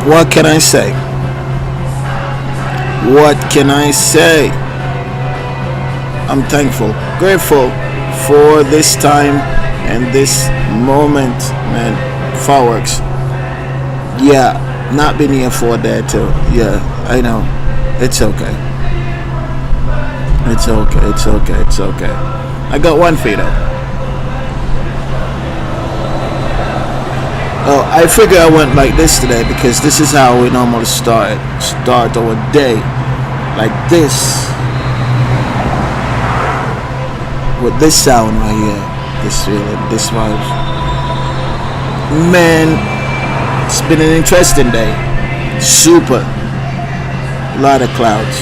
What can I say? What can I say? I'm thankful, grateful for this time and this moment, man. Fireworks. Yeah, not been here for that too. Yeah, I know. It's okay. It's okay. It's okay. It's okay. I got one for you though. Oh, I figure I went like this today because this is how we normally start our day, like this, with this sound right here, this feeling, this vibes. Man, it's been an interesting day. Super. A lot of clouds.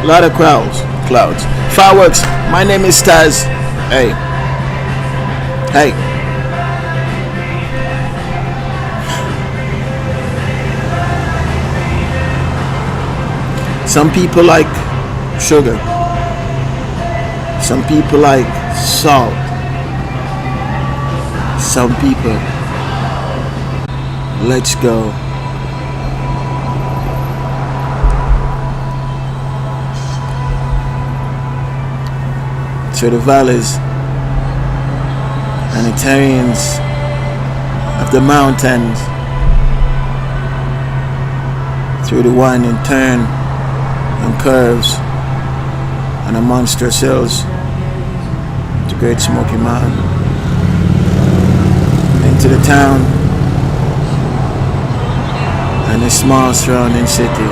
A lot of clouds. Fireworks. My name is Taz. Hey. Some people like sugar. Some people like salt. Some people, let's go. To the valleys and the terrains of the mountains, through the winding turn and curves and the monstrous hills, the Great Smoky Mountain, into the town and the small surrounding city.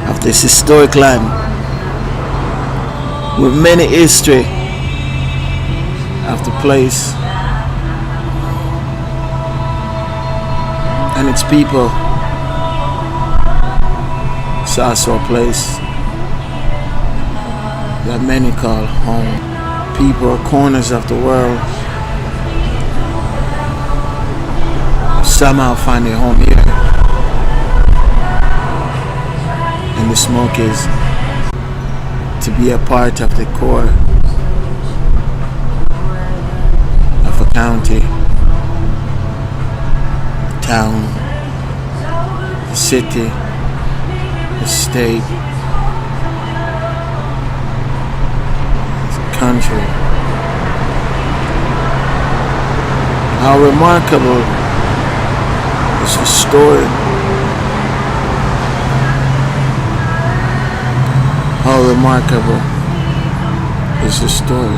Of this historic land with many history of the place and its people. It's also a place that many call home. People, corners of the world, somehow find their home here in the Smokies, to be a part of the core of a county, town, city, the state, the country. How remarkable is the story. How remarkable is the story.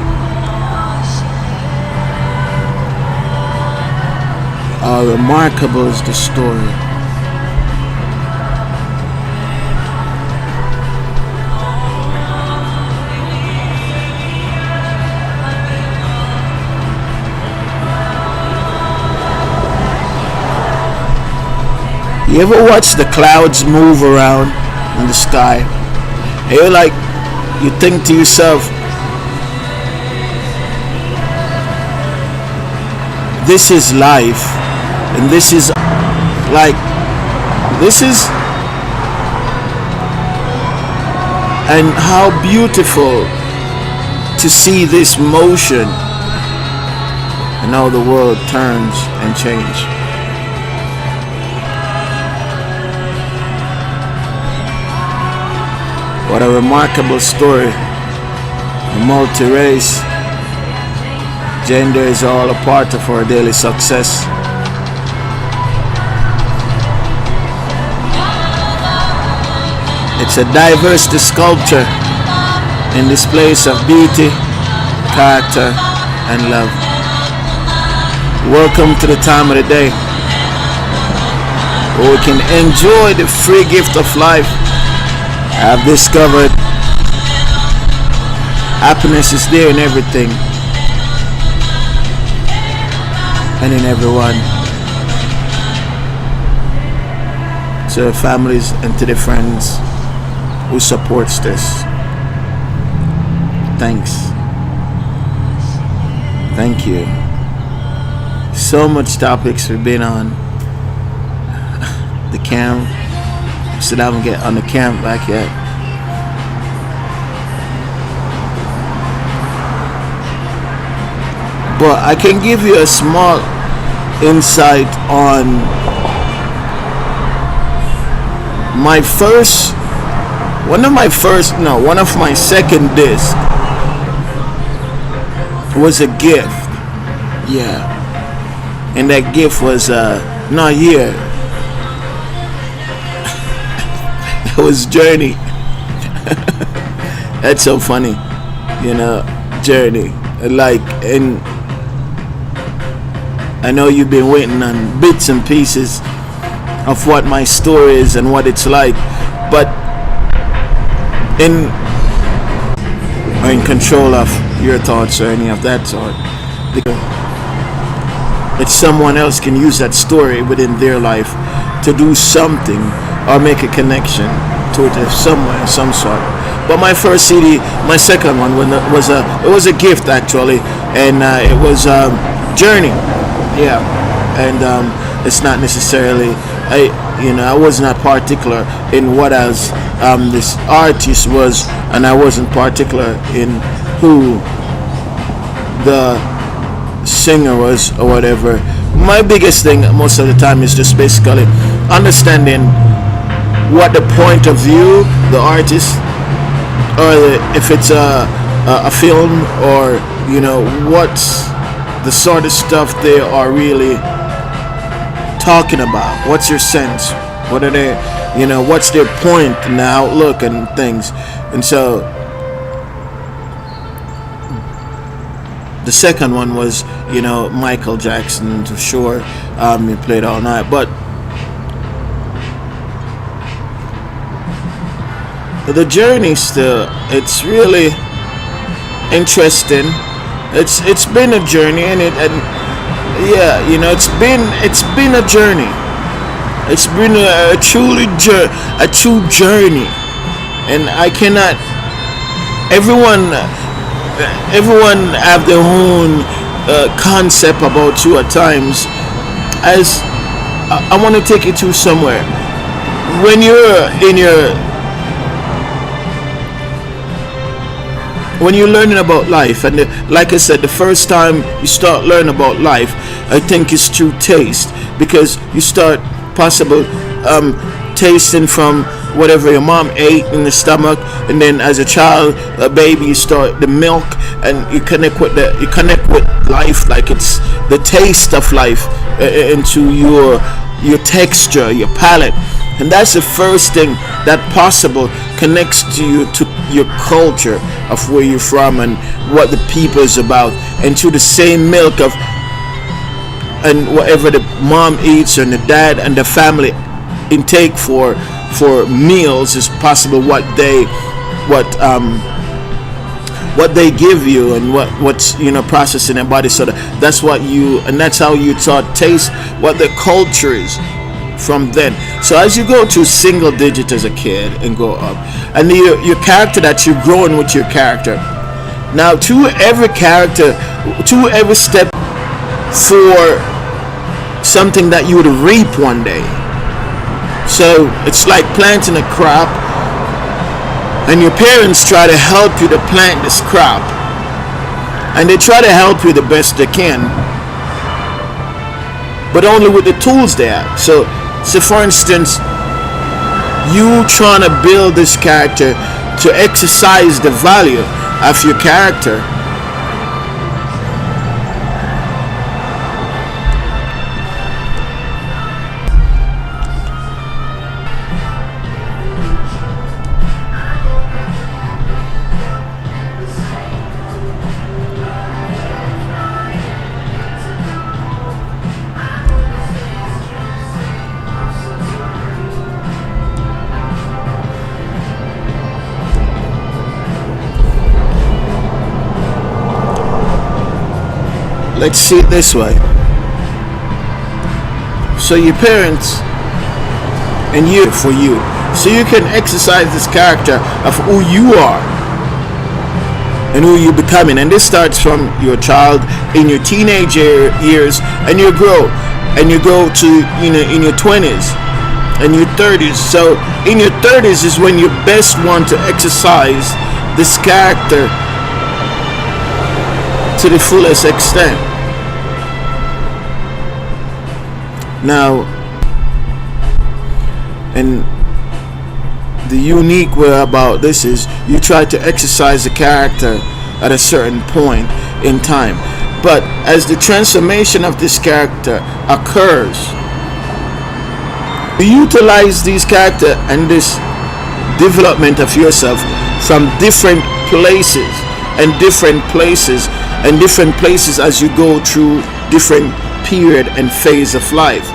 How remarkable is the story. You ever watch the clouds move around in the sky? And you're like, you think to yourself, this is life, and this is like, this is, and how beautiful to see this motion and how the world turns and changes. What a remarkable story. A multi-race. Gender is all a part of our daily success. It's a diverse sculpture in this place of beauty, character, and love. Welcome to the time of the day where we can enjoy the free gift of life. I've discovered happiness is there in everything and in everyone. To the families and to the friends who supports this, thanks. Thank you. So much topics we've been on. The camp. Still haven't get on the camp back yet. but I can give you a small insight on my first, one of my second disc was a gift. Yeah. And that gift was not here. It was Journey. That's so funny. Journey. Like, and I know you've been waiting on bits and pieces of what my story is and what it's like, but in control of your thoughts or any of that sort, that someone else can use that story within their life to do something or make a connection to it somewhere, some sort. But my first CD, my second one was a gift actually, and it was Journey. Yeah, and it's not necessarily I was not particular in what as this artist was, and I wasn't particular in who the singer was or whatever. My biggest thing most of the time is just basically understanding what the point of view the artist, or if it's a film, or what's the sort of stuff they are really talking about. What's your sense? What are they, what's their point and the outlook and things. And so the second one was, Michael Jackson, for sure. He played all night. But the journey still, it's really interesting. It's been a journey, and yeah, it's been a journey. It's been a true journey, and I cannot. Everyone have their own concept about you at times. As I want to take you to somewhere when you're when you're learning about life, and like I said, the first time you start learning about life, I think it's through taste, because you start possible tasting from whatever your mom ate in the stomach, and then as a child, a baby, you start the milk, and you connect with life, like it's the taste of life into your texture, your palate. And that's the first thing that possible connects to you, to your culture of where you're from and what the people is about, and to the same milk of and whatever the mom eats and the dad and the family intake for meals is possible what they give you, and what's processed in their body. So that's how you taught taste what the culture is from then. So as you go to single digit as a kid and go up, and your character, that you're growing with your character. Now to every step for something that you would reap one day. So it's like planting a crop, and your parents try to help you to plant this crop, and they try to help you the best they can, but only with the tools they have. So for instance, you trying to build this character to exercise the value of your character. Let's see it this way. So your parents and you, for you, so you can exercise this character of who you are and who you're becoming. And this starts from your child, in your teenage years, and you grow to in your 20s and your 30s. So in your 30s is when you best want to exercise this character to the fullest extent. Now, and the unique way about this is you try to exercise the character at a certain point in time, but as the transformation of this character occurs, you utilize these character and this development of yourself from different places and different places and different places as you go through different period and phase of life.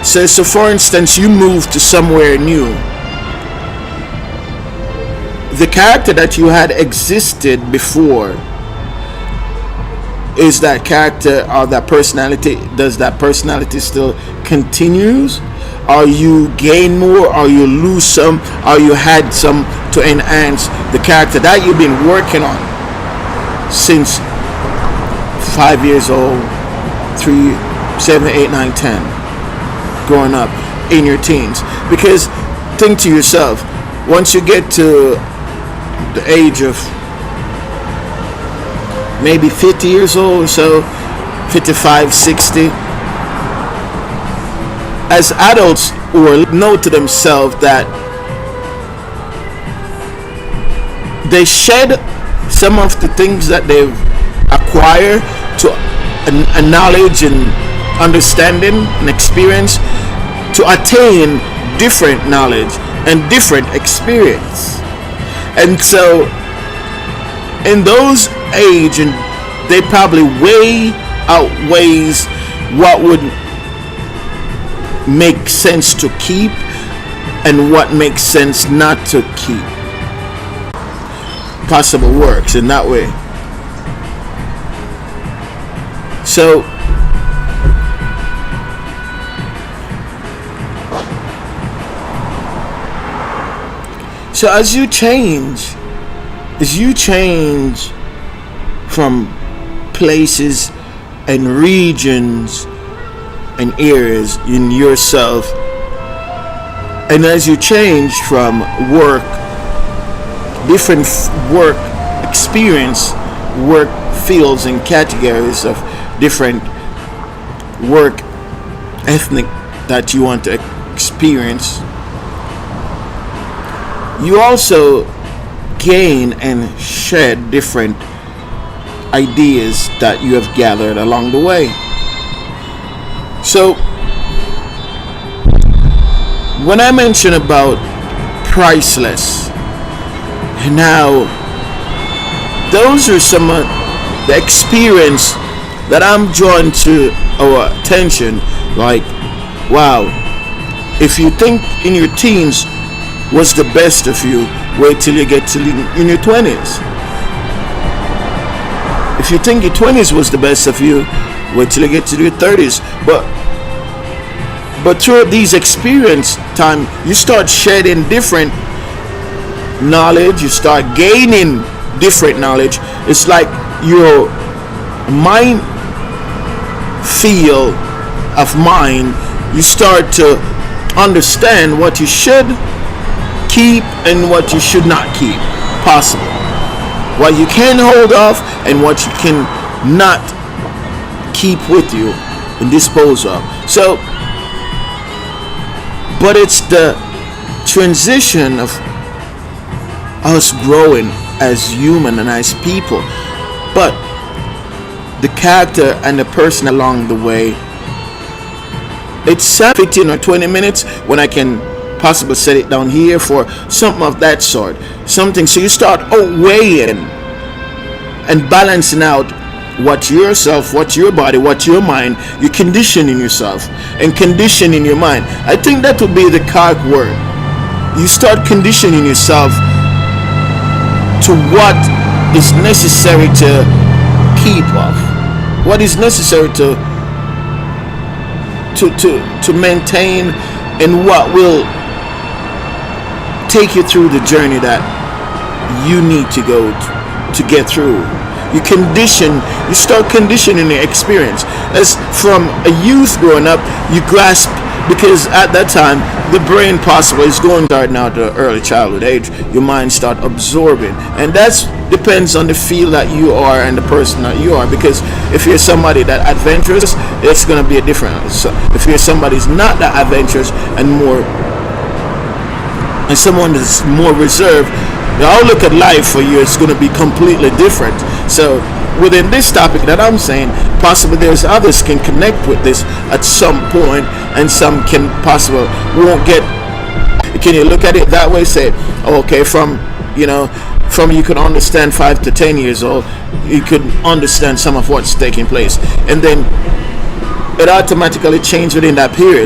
So for instance, you move to somewhere new. The character that you had existed before, is that character or that personality, does that personality still continues? Or you gain more, or you lose some, or you had some to enhance the character that you've been working on since 5 years old, 3, 7, 8, 9, 10, growing up in your teens. Because think to yourself, once you get to the age of maybe 50 years old or so, 55, 60, as adults will know to themselves that they shed some of the things that they've acquired to a knowledge and understanding and experience to attain different knowledge and different experience. And so in those age, and they probably way outweighs what would make sense to keep and what makes sense not to keep. Possible works in that way. So as you change from places and regions and areas in yourself, and as you change from work, different work experience, work fields and categories of different work ethnic that you want to experience, you also gain and shed different ideas that you have gathered along the way. So when I mention about priceless, now those are some of the experience that I'm drawing to our attention. Like, wow, if you think in your teens was the best of you, wait till you get to in your 20s. If you think your 20s was the best of you, wait till you get to your 30s. But through these experience time, you start shedding different knowledge, you start gaining different knowledge. It's like your mind field of mind, you start to understand what you should keep and what you should not keep possible, what you can hold off and what you can not keep with you and dispose of. So but it's the transition of us growing as human and as people, but the character and the person along the way, it's 15 or 20 minutes when I can possibly set it down here for something of that sort, something. So you start weighing and balancing out what yourself, what your body, what your mind, you're conditioning yourself and conditioning your mind. I think that would be the correct word. You start conditioning yourself to what is necessary to keep off, what is necessary to maintain, and what will take you through the journey that you need to go to get through. You start conditioning the experience. As from a youth growing up, you grasp because at that time the brain possibly is going start now to early childhood age. Your mind start absorbing, and that's depends on the field that you are and the person that you are. Because if you're somebody that adventurous, it's going to be a different. So if you're somebody who's not that adventurous and more, and someone that's more reserved, the outlook at life for you is going to be completely different. So within this topic that I'm saying, possibly there's others can connect with this at some point, and some can possibly won't get. Can you look at it that way? Say, okay, from you could understand 5 to 10 years old, you could understand some of what's taking place, and then it automatically changed within that period.